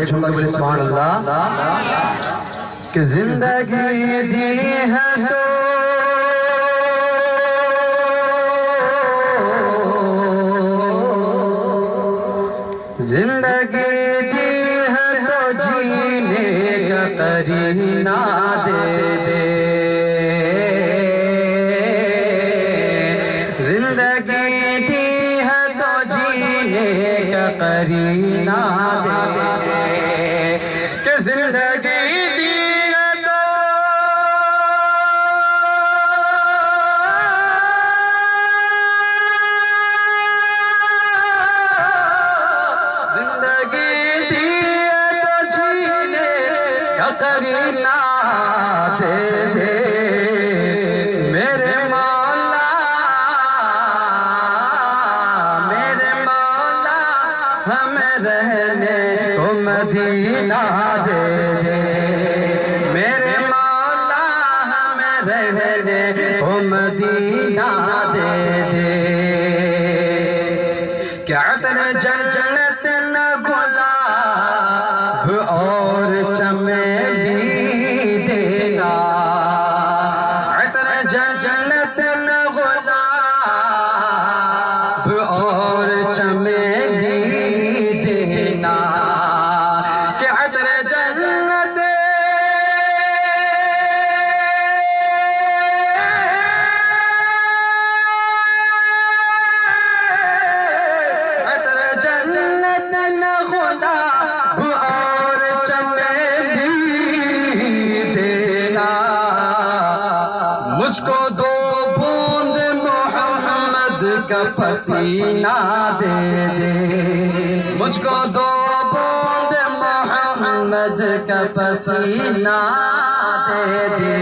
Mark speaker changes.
Speaker 1: एक झुमका बोले सुभान अल्लाह। कि जिंदगी दी है तो जिंदगी दी है तो जीने का करीना दे दे। जिंदगी दी है तो जीने का करीना दे दे। कि जिंदगी दी है तो जिंदगी दी है तो जीने का करीना दे दे। मेरे मौला हमें रहने को मदीना दे दे। मेरे मौला हमें रहने को मदीना दे दे। क्या तेरे जन्नत न गुलाब और चमेली देना। तेरे जन्नत न गुलाब और चमेली देना। कि तेरे जन्नत तेरे जन्नत न गुलाब और चमेली देना। मुझको दो बूंद मोहम्मद का पसीना दे दे। मुझको दो बूंद मोहम्मद का पसीना दे दे।